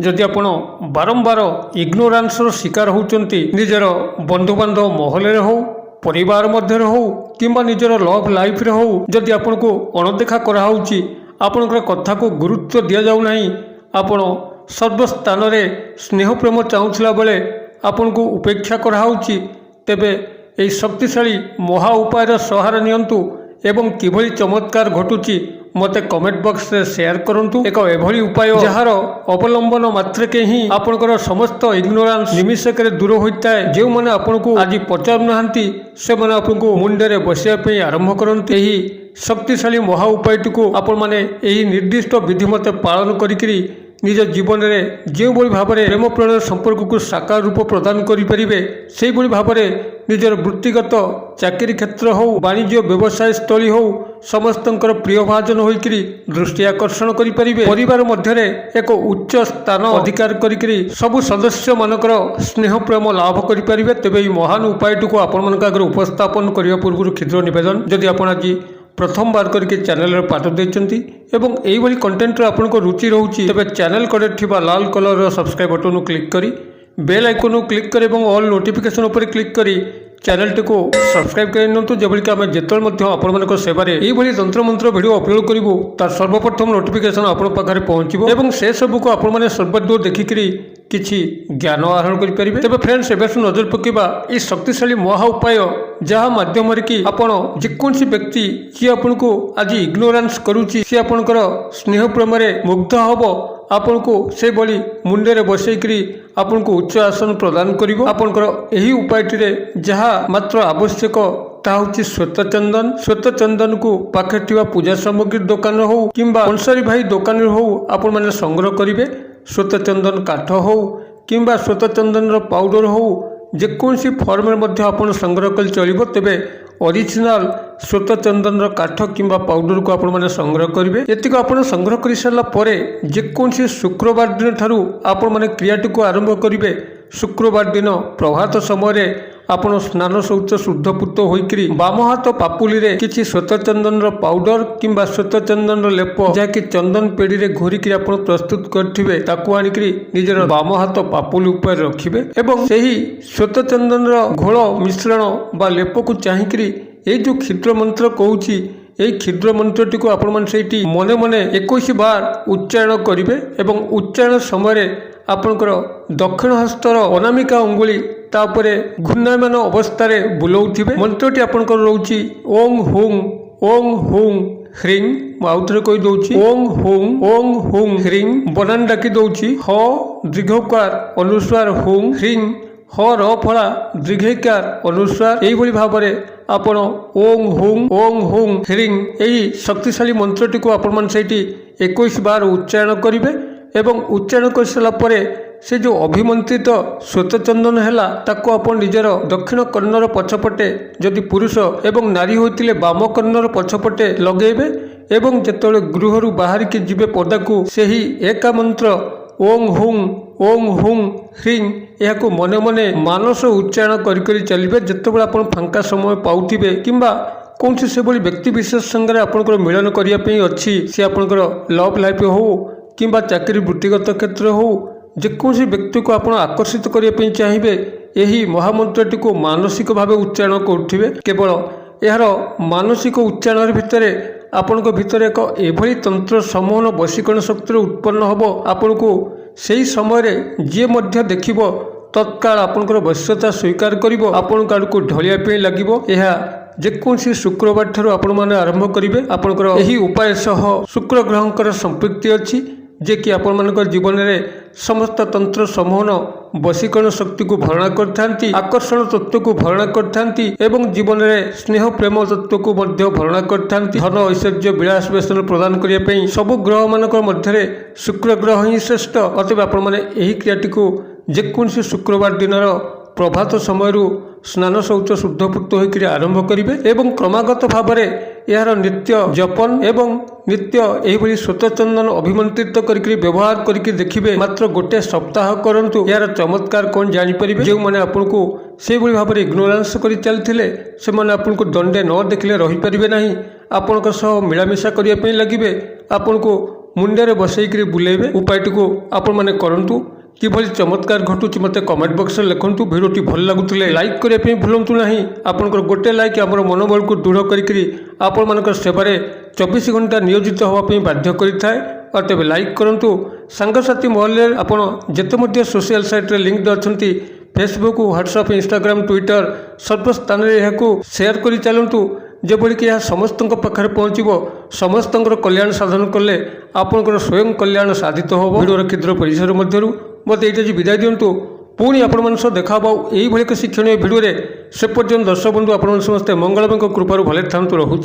जदि आपण बारंबार इग्नोरान्सर शिकार होउचंती निजर बंधुबांधव महल हो परिवार मध्य हो किंबा निजर लव लाइफ रे हो जदि आपण को अणदेखा कराउची आपणकर कथा को गुरुत्व दिया जाऊ नहीं आपण सर्वस्थान रे स्नेह प्रेम चाहूला बेले आपण को उपेक्षा कराउची तेबे एई शक्तिशाली महा उपायर सहारा नियंतु एवं किभली चमत्कार घटुची मते कमेंट बॉक्स रे शेयर करंतु एक एभली उपाय जहार अवलंबन मात्रके ही आपनकर समस्त इग्नोरांस निमिषके दूर होता है जो मैंने आपन को आज पचार नहांती से मैंने आपन को मुंडे बसिया पे आरंभ करते ही शक्तिशाली महा उपायटी को आपण माने एही निर्दिष्ट विधि मते पालन करिकरी निज जीवन में जो भाव में प्रेम प्रणय संपर्क को साकार रूप प्रदान करें से भाव में निजर वृत्तिगत चाकरी क्षेत्र हो वाणिज्य व्यवसाय स्थली हो समस्त प्रिय भाजन होकर दृष्टि आकर्षण करें परिवार मध्य एक उच्च स्थान अधिकार करी सबु सदस्य मानकर स्नेह प्रेम लाभ करें तेज महान उपायटी को आपण मान आगे उपस्थापन करने पूर्व क्षुद्र निवेदन जदि आप आज प्रथम बार करके चैनल पाठ देती एवं यही कंटेंट आपन को रुचि रोचे तेज चैनल कड़े थिबा लाल कलर सब्सक्राइब बटन क्लिक करी बेल आइकन क्लिक कर ऑल नोटिफिकेशन उपर क्लिक करी चैनल टी को सब्सक्राइब कर जबकि आम जिते आपण सेवार यही तंत्र मंत्र वीडियो अपलोड करूँ तार सर्वप्रथम नोटिफिकेशन आपण पाखे पहुँचो और से सब को आपण सर्वदूर देखिक किसी ज्ञान आहरण करें तेज फ्रेंड्स एवं नजर पकेबा ये शक्तिशाली महा उपाय जहाँ मध्यम कि आपण जेकोसी व्यक्ति जी आपन को आज इग्नोरान्स करुच्ची सी आपणकर स्नेह प्रेम मुग्ध हम आपण को से भली मुंडे बसईकरी आपण को उच्च आसन प्रदान करिवो आपणकर एही उपायटी जहाँ मात्र आवश्यक ता हूँ श्वेत चंदन को पाखे थिबा पूजा सामग्री दुकान हो किंबा अंसारी भाई दुकान हो आपण माने संग्रह करिवे श्वेत चंदन काठ हो किंबा श्वेत चंदन पाउडर हो जेकोसी फॉर्म में आप संग्रह कर चलो तेबे ओरिजिनल श्वेत चंदन काठ किंबा पाउडर को आपण माने संग्रह करेंगे एतिक आप संग्रह कर सारापर जेकोसी शुक्रवार दिन ठारू आपण माने क्रियाटी को आरंभ करेंगे शुक्रवार दिन प्रभात समय आपण स्नान शौच शुद्धपूत होकर बाम हाथ पापुली रे किछि श्वेत चंदन पाउडर किंबा श्वेत चंदन लेप जहाँकि चंदन पेड़ी रे घोरिक आपण प्रस्तुत करथिबे ताकू आनिकरी निजर बाम हाथ पापुली ऊपर रखिबे एवं सेही श्वेत चंदन घोल मिश्रण बा लेप को चाहिकरी ए जो क्षुद्र मंत्र कहूची यही क्षुद्र मंत्रटी को आपण मन सेठी मने मने 21 बार उच्चारण करेंगे एवं उच्चारण समय आपणकर दक्षिण हस्तर अनामिका अंगुली तापरे घूर्णयमान अवस्था बुलाऊे मंत्रटी आपणकर रोची ओं हुं ह्रीं आउथरे कही दौची ओं हुं ह्रीं बनान डाकी दौची ह दीर्घकार अनुस्वार हुं ह्रीं ह र फला दीर्घकार अनुस्वार यही भाव में आपण ओं हुं ह्रीं यही शक्तिशाली मंत्रटी को आपण मन सेठी 21 बार उच्चारण करेंगे एवं उच्चारण कर सारापर से जो अभिमंत्रित श्वेत चंदन है ताको आपण निजर दक्षिण कर्णर पछपटे जदि पुरुष एवं नारी होते बाम कर्णर पछपटे लगेबे एवं जेतले गृह बाहर के जीवे पदा को सही एका मंत्र ओं हुं ह्रीं यह मने मने मानस उच्चारण करी चलिए जितेबाला आपण फांका समय पाउथिबे किंबा कौन से भली व्यक्ति विशेष संगे आपंकर मिलन करने अच्छी सी आपंकर लव लाइफ हो किंबा चाकरी वृत्तिगत क्षेत्र हो जेकोसी व्यक्ति को आप आकर्षित करने चाहिए यही महामंत्रटी को मानसिक भाव उच्चारण करुवे केवल यार मानसिक उच्चारण भितर आपण भितर एक एभली तंत्र समूहन वशीकरण शक्ति उत्पन्न हम आपण को सही समय जी मध्य देखिब तत्काल आपंकर वश्यता स्वीकार कर आपण आड़ को ढलिया लगे जेकोसी शुक्रवार ठारू आपण माने आरंभ करेंगे आपंकर यही उपाय सह शुक्र ग्रहंकर संपृक्ति अच्छी जे कि आपण मानकर जीवन में समस्त तंत्र समूहन वशीकरण शक्ति को भरणा करथांती आकर्षण तत्व को भरणा करथांती एवं जीवन में स्नेह प्रेम तत्व को मध्य भरणा करथांती धन ऐश्वर्य विलास व्यसन प्रदान करने सबु ग्रह मानकर मध्य शुक्र ग्रह ही श्रेष्ठ अतएव आपण माने यही क्रियाटी को जेकोसी शुक्रवार दिन प्रभात समय स्नान शौच शुद्धपूत होकर आरंभ करेंगे एवं क्रमागत भाव में यार नित्य जपन एवं नित्य यही श्वेत चंदन अभिमंत्रित करके व्यवहार करके देखिए मात्र गोटे सप्ताह करंतु यार चमत्कार कौन जानीपर जो मैंने आपन को से भाव में इग्नोरान्स कर चलते से आपन को दंडे न देखले रहीपर ना आपण मिलामिशा करने लगे आपन को ମୁଣ୍ଡରେ ବସେଇକିରି ବୁଲେଇବେ ଉପାୟଟିକୁ ଆପଣମାନେ କରନ୍ତୁ। କିଭଳି ଚମତ୍କାର ଘଟୁଛି ମୋତେ କମେଣ୍ଟ ବକ୍ସରେ ଲେଖନ୍ତୁ। ଭିଡ଼ିଓଟି ଭଲ ଲାଗୁଥିଲେ ଲାଇକ୍ କରିବା ପାଇଁ ଭୁଲନ୍ତୁ ନାହିଁ। ଆପଣଙ୍କର ଗୋଟେ ଲାଇକ୍ ଆମର ମନୋବଳକୁ ଦୃଢ଼ କରିକିରି ଆପଣମାନଙ୍କର ସେବାରେ 24 ଘଣ୍ଟା ନିୟୋଜିତ ହେବା ପାଇଁ ବାଧ୍ୟ କରିଥାଏ। ଆଉ ତେବେ ଲାଇକ୍ କରନ୍ତୁ। ସାଙ୍ଗସାଥି ମହଲରେ ଆପଣ ଯେତେ ମଧ୍ୟ ସୋସିଆଲ ସାଇଟ୍ରେ ଲିଙ୍କ୍ଡ ଅଛନ୍ତି, ଫେସବୁକ୍, ହ୍ୱାଟ୍ସଆପ୍, ଇନଷ୍ଟାଗ୍ରାମ, ଟ୍ୱିଟର ସର୍ବସ୍ଥାନରେ ଏହାକୁ ସେୟାର କରି ଚାଲନ୍ତୁ, ଯେପରିକି ଏହା ସମସ୍ତଙ୍କ ପାଖରେ ପହଞ୍ଚିବ। ସମସ୍ତଙ୍କର କଲ୍ୟାଣ ସାଧନ କଲେ ଆପଣଙ୍କର ସ୍ୱୟଂ କଲ୍ୟାଣ ସାଧିତ ହେବ। ଭିଡ଼ିଓର କ୍ଷୁଦ୍ର ପରିସର ମଧ୍ୟରୁ ମୋତେ ଏଇଟା ଯେ ବିଦାୟ ଦିଅନ୍ତୁ। ପୁଣି ଆପଣମାନଙ୍କ ସହ ଦେଖା ହେବ ଏଇଭଳି ଏକ ଶିକ୍ଷଣୀୟ ଭିଡ଼ିଓରେ। ସେ ପର୍ଯ୍ୟନ୍ତ ଦର୍ଶକ ବନ୍ଧୁ ଆପଣମାନେ ସମସ୍ତେ ମଙ୍ଗଳମୟଙ୍କ କୃପାରୁ ଭଲରେ ଥାନ୍ତୁ। ରହୁଛି।